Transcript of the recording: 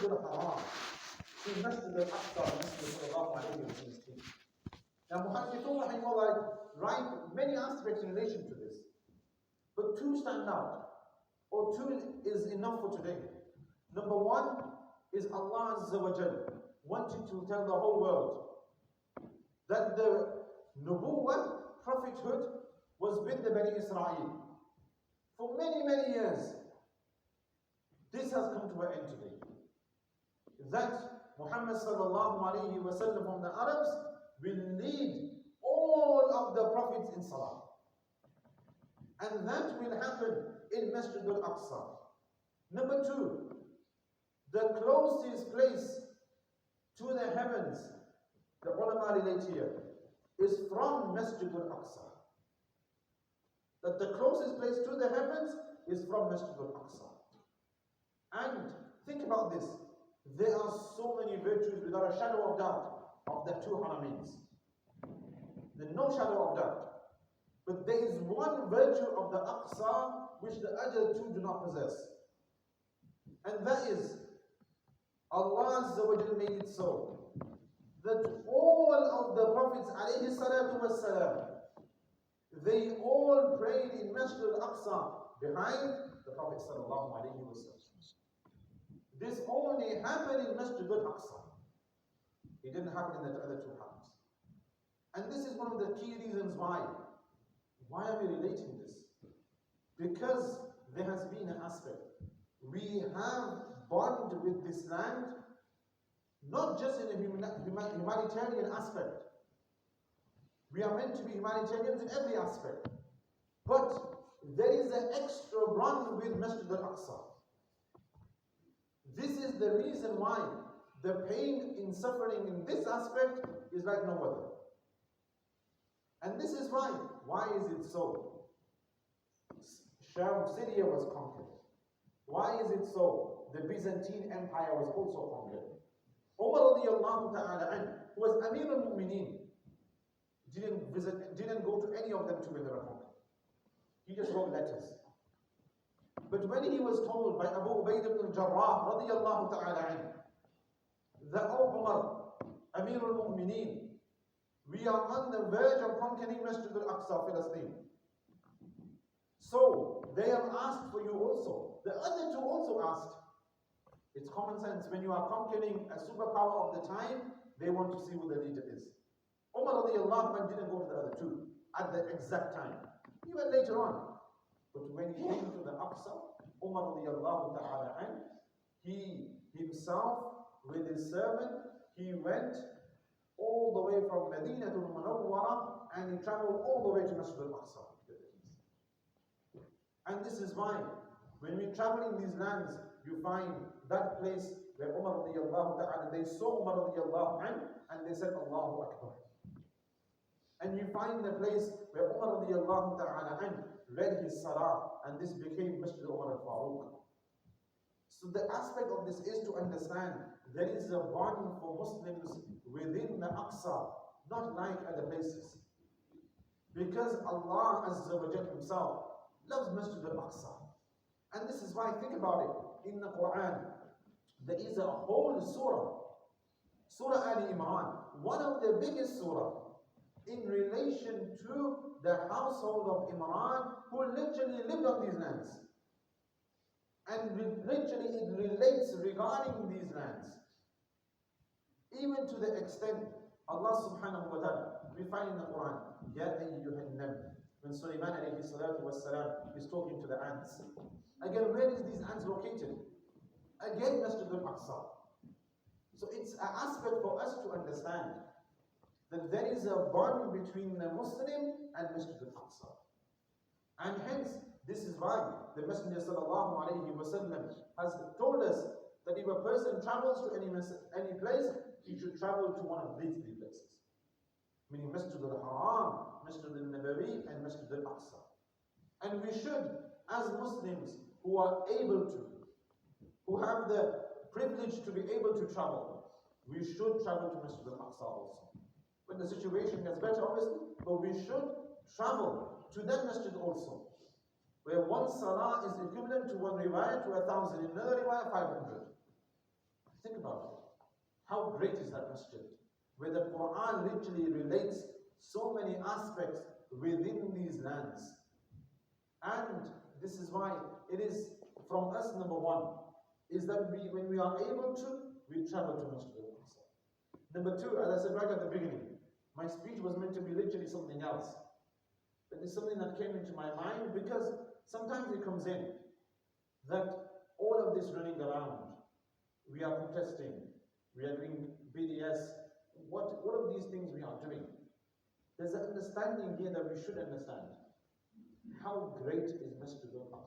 Masjid al-Haram to Masjid al-Aqsa, Masjid sallallahu alayhi wa sallam. Now, Muhaddithun rahimahullah write many aspects in relation to this. But two stand out, or two is enough for today. Number one is Allah Azza wa Jal wanted to tell the whole world that the Nubuwwah, prophethood, was with the Bani Israel. For many, many years, this has come to an end today. That Muhammad sallallahu alayhi wa sallam from the Arabs will lead all of the prophets in Salah. And that will happen in Masjid al-Aqsa. Number two, the closest place to the heavens, the ulama relate here, is from Masjid al-Aqsa. That the closest place to the heavens is from Masjid al-Aqsa. And think about this. There are so many virtues without a shadow of doubt of the two haramins. There's no shadow of doubt. But there is one virtue of the Aqsa which the other two do not possess. And that is, Allah Azza wa Jalla made it so that all of the prophets alayhi salatu wassalam, they all prayed in Masjid al-Aqsa behind the Prophet sallallahu alayhi wa sallam. This only happened in Masjid al-Aqsa. It didn't happen in the other two houses. And this is one of the key reasons why. Why are we relating this? Because there has been an aspect. We have bond with this land, not just in a humanitarian aspect. We are meant to be humanitarians in every aspect. But there is an extra run with Masjid al-Aqsa. This is the reason why the pain in suffering in this aspect is like no other. And this is why. Why is it so? Sham, Syria was conquered. Why is it so? The Byzantine Empire was also conquered. Umar radiallahu ta'ala who was Amir al-Mu'mineen, didn't go to any of them to win the conquer. He just wrote letters. But when he was told by Abu Ubaid ibn al-Jarrah radiallahu ta'ala that, oh Umar, Amir al-Mu'mineen, we are on the verge of conquering Masjid al-Aqsa, Palestine. So, they have asked for you also. The other two also asked. It's common sense. When you are conquering a superpower of the time, they want to see who the leader is. Umar radiallahu anhu didn't go to the other two at the exact time. He went later on. But when he came to the Aqsa, Umar radiallahu ta'ala anhu, he himself with his servant, he went all the way from Medina to Munawwara, and he traveled all the way to Masjid al-Aqsa. And this is why, when we travel in these lands, you find that place where Umar radiallahu ta'ala, they saw Umar radiallahu anhu, and they said, Allahu Akbar. And you find the place where Umar radiallahu ta'ala anhu read his salah, and this became Masjid Umar al-Faruq. So the aspect of this is to understand there is a bond for Muslims within the Aqsa, not like other places. Because Allah Azza wa Jalla himself loves Masjid al-Aqsa. And this is why, think about it, in the Quran, there is a whole surah, Surah Al-Imran, one of the biggest surah, in relation to the household of Imran, who literally lived on these lands. And literally it relates regarding these lands. Even to the extent, Allah subhanahu wa ta'ala, we find in the Quran, Ya ayyuhan nabi, when Sulaiman alayhi salatu wassalam is talking to the ants. Again, where is these ants located? Again, Masjid al-Aqsa. So it's an aspect for us to understand that there is a bond between the Muslim and Masjid al-Aqsa. And hence, this is why the Messenger sallallahu alayhi wa sallam has told us that if a person travels to any place, he should travel to one of these three places. Meaning Masjid al-Haram, Masjid al-Nabawi, and Masjid al-Aqsa. And we should, as Muslims who are able to, who have the privilege to be able to travel, we should travel to Masjid al-Aqsa also. When the situation gets better, obviously, but we should travel to that masjid also, where one salah is equivalent to one riwayah to 1,000, in another riwayah 500. Think about it. How great is that masjid? Where the Quran literally relates so many aspects within these lands. And this is why it is from us, number one, is that when we are able to, we travel to Masjid al-Aqsa. Number two, as I said right at the beginning, my speech was meant to be literally something else. But it's something that came into my mind because sometimes it comes in that all of this running around, we are protesting, we are doing BDS, what of these things we are doing? There's an understanding here that we should understand. How great is Masjid al-Aqsa?